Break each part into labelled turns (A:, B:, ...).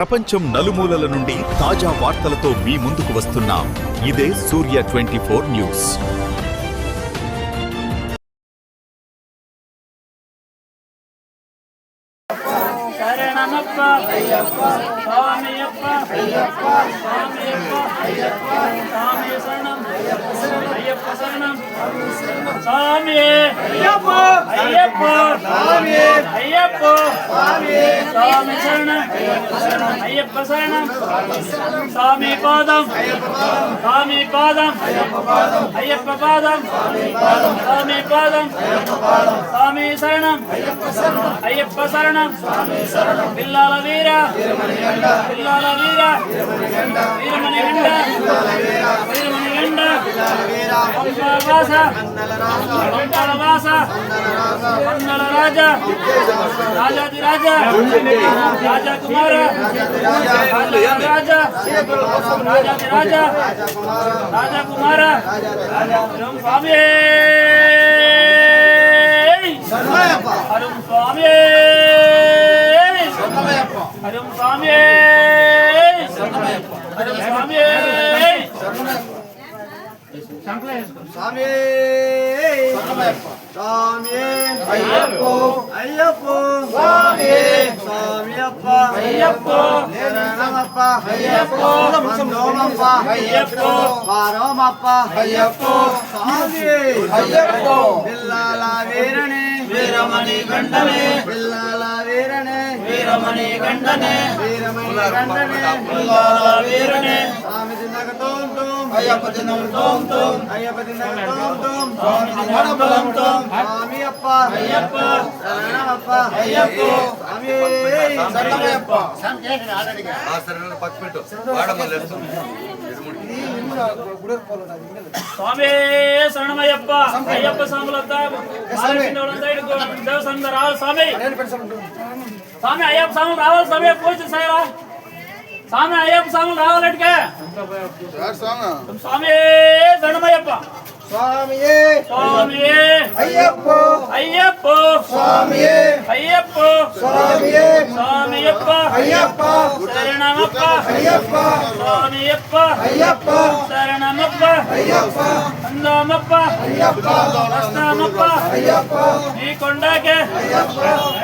A: ప్రపంచం నలుమూలల నుండి తాజా వార్తలతో మీ ముందుకు వస్తున్నాం. ఇదే సూర్య 24 న్యూస్.
B: అయ్యప్ప శరణం స్వామి పాదం స్వామి పాదం అయ్యప్ప పాదం స్వామి పాదం స్వామి శరణం అయ్యప్ప శరణం పిల్లాల వీర పిల్లాల వీర వీరమణి గండ వీరమణి గండ వాస వంటల వాస వందల రాజా రాజాది రాజా రాజా కుమార రాజా రాజాది రాజా రాజా కుమార స్వామి హరం స్వామి హరం స్వామి హరం స్వామి
C: స్వామి స్వామి అయ్యప్పో అయ్యప్పో స్వామి స్వామి అప్ప
B: అయ్యప్పో
C: శరణమప్ప అయ్యప్పో మందోమప్ప అయ్యప్పో వారోమప్ప అయ్యప్పో స్వామి అయ్యప్పో పిల్లాల వీరనే
B: వీరమణి గండనే
C: పిల్లాల వీరనే
B: వీరమణి గండనే
C: వీరమణి గండనే
B: పిల్లాల వీరనే
C: స్వామి తిన్నక తోం తోం
B: అయ్యప్ప దినం తోం తోం
C: అయ్యప్ప తిన్నక తోం తోం
B: స్వామి దినం బలం తోం
C: స్వామి అప్ప
B: అయ్యప్ప
C: శరణమప్ప
B: అయ్యప్ప
C: స్వామి
B: శరణమయ్యప్ప స్వామి శరణమయ్యప్ప అయ్యప్ప స్వాములంతా దేవస్థానం రావాలి స్వామి స్వామి అయ్యప్ప స్వామి రావాలి స్వామి పూజ చేయాలా స్వామి అయ్యప్ప స్వామి రావాలంటే స్వామి శరణమయ్యప్ప
C: స్వామియే
B: స్వామియే
C: అయ్యప్పో
B: అయ్యప్ప
C: స్వామియే
B: అయ్యప్ప
C: స్వామియే
B: స్వామియప్ప
C: అయ్యప్ప
B: శరణమప్ప
C: అయ్యప్ప
B: స్వామియప్ప
C: అయ్యప్ప
B: శరణమప్ప
C: అయ్యప్ప
B: అందమప్ప
C: అయ్యప్ప
B: వస్తామప్ప
C: అయ్యప్ప
B: నీ కొండకే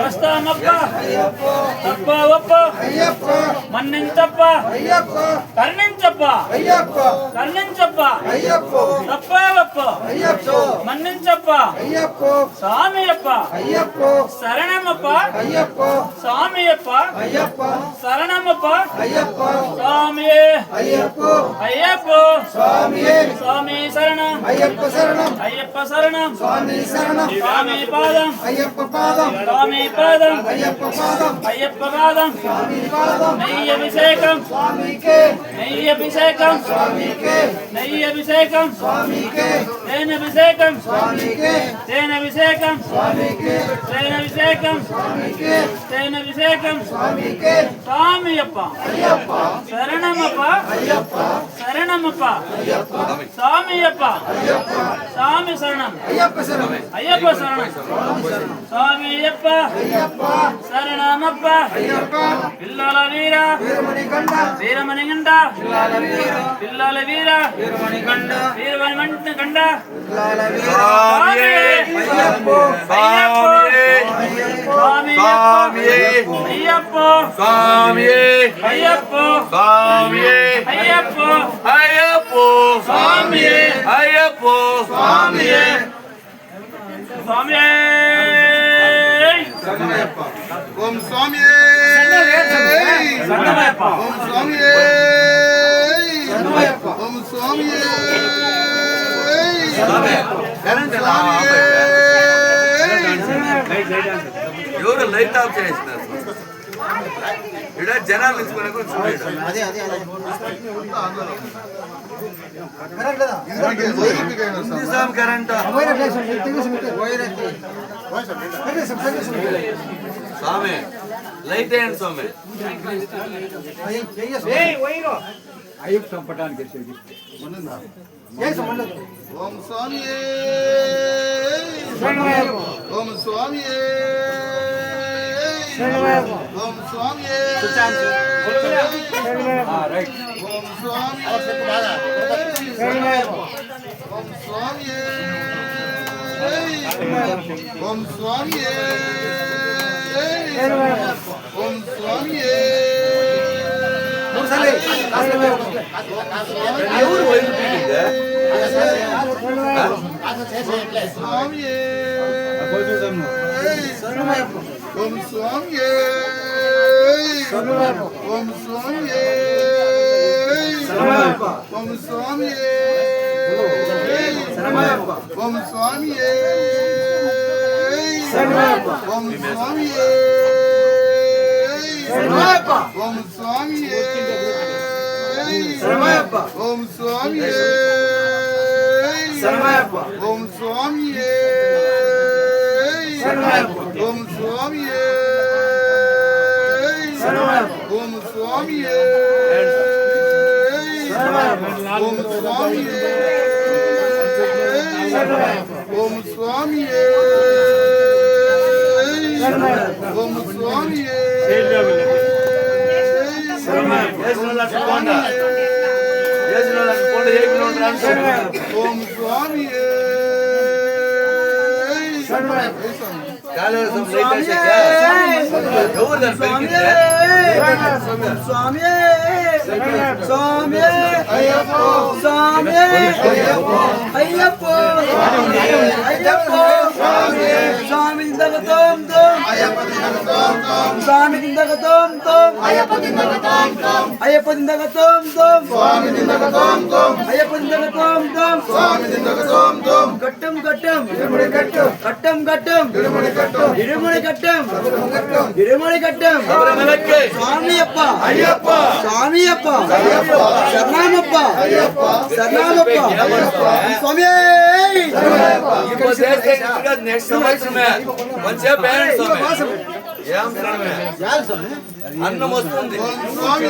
B: వస్తామప్ప తప్పవప్ప
C: అయ్యప్ప
B: మన్నించప్ప
C: అయ్యప్ప
B: కర్ణించప్ప
C: అయ్యప్ప
B: కర్ణించప్ప
C: అయ్యప్ప
B: తప్పవప్ప
C: అయ్యప్ప
B: మన్నించప్ప
C: అయ్యప్ప
B: స్వామియప్ప
C: అయ్యప్ప
B: శరణమప్ప
C: అయ్యప్ప
B: స్వామియప్ప
C: అయ్యప్ప
B: శరణమప్ప
C: అయ్యప్ప
B: స్వామియే
C: అయ్యప్ప
B: అయ్యప్ప
C: స్వామియే
B: స్వామి శరణం
C: అయ్యప్ప శరణం
B: అయ్యప్ప శరణం
C: స్వామి శరణం
B: స్వామి పాదం
C: అయ్యప్ప పాదం
B: స్వామి పాదం
C: అయ్యప్ప పాదం
B: అయ్యప్ప పాదం
C: స్వామి పాదం
B: నెయ్యభిషేకం
C: స్వామికే
B: నెయ్యభిషేకం
C: స్వామికే
B: నెయ్యభిషేకం
C: స్వామికే
B: తేనభిషేకం
C: స్వామికే
B: తేనభిషేకం
C: స్వామికే
B: తేనభిషేకం
C: స్వామికే
B: తేనభిషేకం
C: స్వామికే
B: స్వామియప్ప
C: అయ్యప్ప
B: శరణమప్ప
C: అయ్యప్ప
B: శరణమప్ప
C: అయ్యప్ప
B: స్వామియప్ప
C: అయ్యప్ప
B: స్వామి శరణం
C: అయ్యప్ప శరణం
B: అయ్యప్ప శరణం స్వామియప్ప
C: అయ్యప్ప
B: శరణమప్ప
C: అయ్యప్ప
B: పిల్లల వీర
C: వీరమణి గండ
B: వీరమణి గండ
C: పిల్లాల వీర
B: పిల్లల వీర
C: వీరమణి గండ
B: వీరమణి మంట గండ
C: పిల్లాల వీర
B: స్వామి
C: అయ్యప్ప
B: అయ్యప్ప
D: స్వామియే
B: అయ్యప్ప
D: స్వామియే
B: అయ్యప్ప
D: అయ్యప్ప
B: స్వామియే
D: అయ్యప్ప
B: స్వామియే స్వామియే
D: ఓం స్వామియే
B: శరణమయ్యప్ప
D: ఓం స్వామియే
C: శరణమయ్యప్ప
D: ఓం స్వామియే ఎవరు లైట్ ఆఫ్ చేసినారు ఇక్కడ జనాలు నిలుచుకునే
C: అదే అదే అదే
D: కరెంట్ స్వామి లైట్ అయ్యండి స్వామి
C: అయ్యప్ప చంపడానికి
D: ఓం స్వామి ఓం స్వామి ఓం స్వామి ఓం స్వామి ఓం స్వామి ఓం స్వామి ఓం స్వామి
C: ఎవరు వైపు పీకిందా?
D: స్వామి ఓం స్వామి ఓం స్వామి ఓం స్వామి ఓం స్వామి ఓం స్వామి ఓం స్వామి ఓం స్వామి ఓం స్వామి ఓం స్వామి ఓం స్వామి ఓం స్వామి ఓం స్వామి ఓం స్వామి ఓం స్వామి
C: స్వామి స్వామి అయ్యప్ప స్వామి అయ్యప్ప అయ్యప్ప స్వామి దిందగతోం తోం స్వామి దిందగతోం తోం అయ్యప్ప దిందగతోం తోం అయ్యప్ప దిందగతోం తోం స్వామి దిందగతోం తోం అయ్యప్ప దిందగతోం తోం స్వామి దిందగతోం తోం కట్టం కట్టం ఇరుముడి కట్టం కట్టం కట్టం ఇరుముడి కట్టం ఇరుముడి కట్టం ఇరుముడి కట్టం స్వామియప్ప అయ్యప్ప స్వామియప్ప అయ్యప్ప శరణమప్ప అయ్యప్ప శరణమప్ప స్వామి
D: నెక్స్ట్ సంవత్సరమే మంచిగా పేరెంట్స్ ఏం అన్నం వస్తుంది స్వామి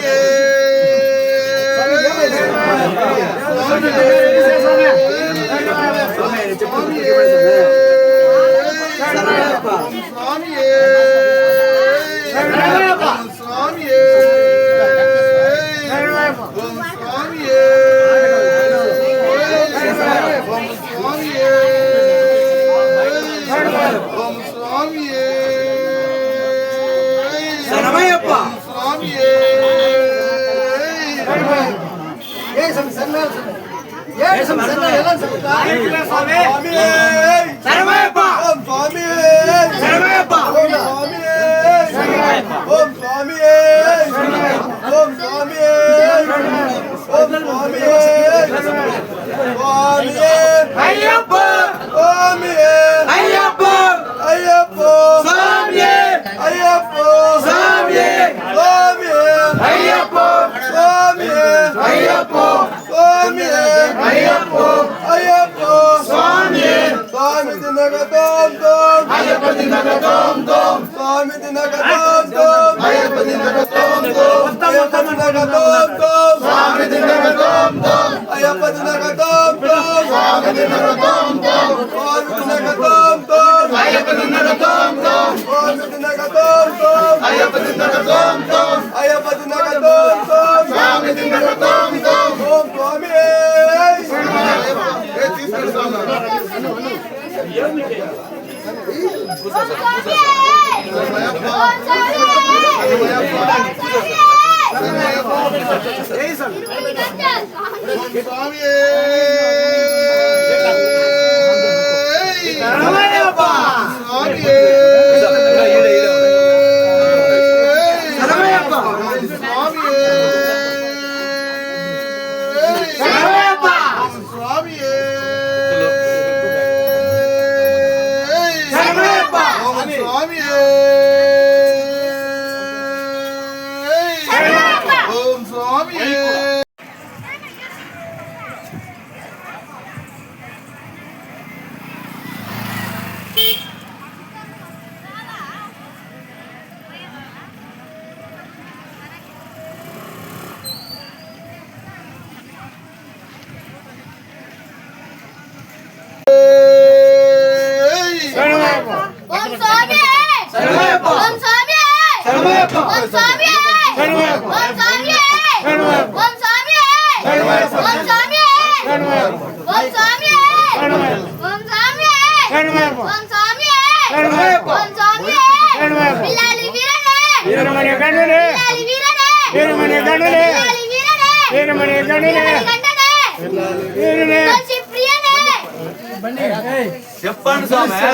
E: ఓం స్వామి ఓం స్వామి
D: చెప్పండి స్వామి.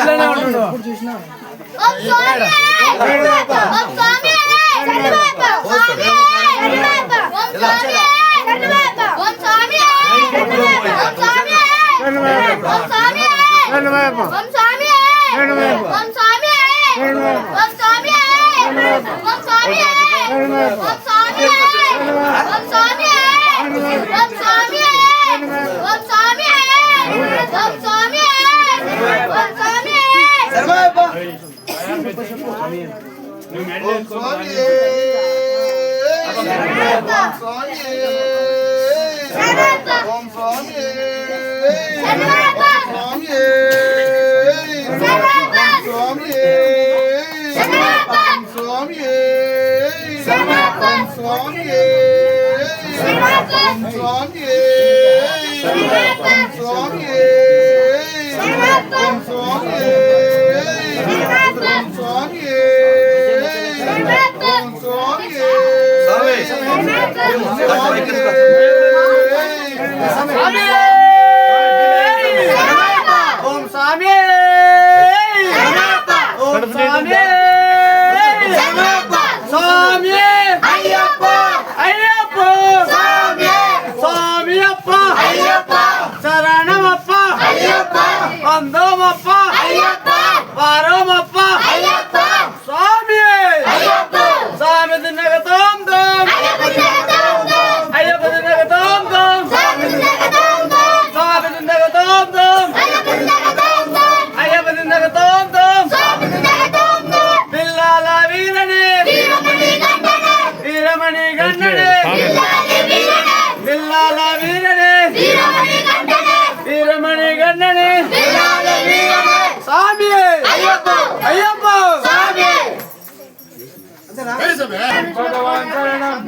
B: భగవాన్ శరణం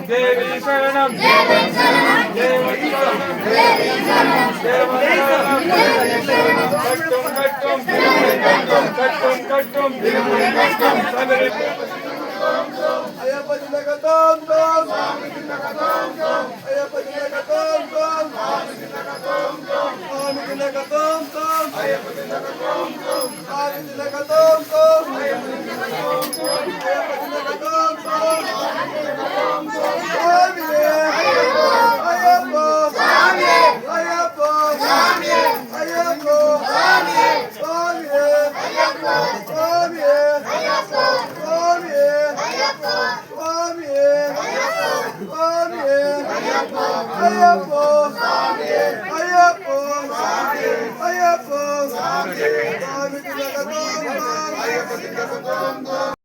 B: దేవి శరణం దేవి శరణం కట్టం
D: అయ్యప్ప జిల్లకతం తం స్వామి జిల్లకతం తం అయ్యప్ప జిల్లకతం తం స్వామి జిల్లకతం తం స్వామి జిల్లకతం తం అయ్యప్ప జిల్లకతం తం స్వామి జిల్లకతం తం అయ్యప్ప జిల్లకతం తం అయ్యప్ప జిల్లకతం తం స్వామి అయ్యప్ప అయ్యప్ప స్వామి అయ్యప్ప స్వామి అయ్యప్ప స్వామి స్వామి అయ్యప్ప స్వామి అయ్యప్ప స్వామి Swami, Swami, Swami, Ayappa, Ayappa, Swami.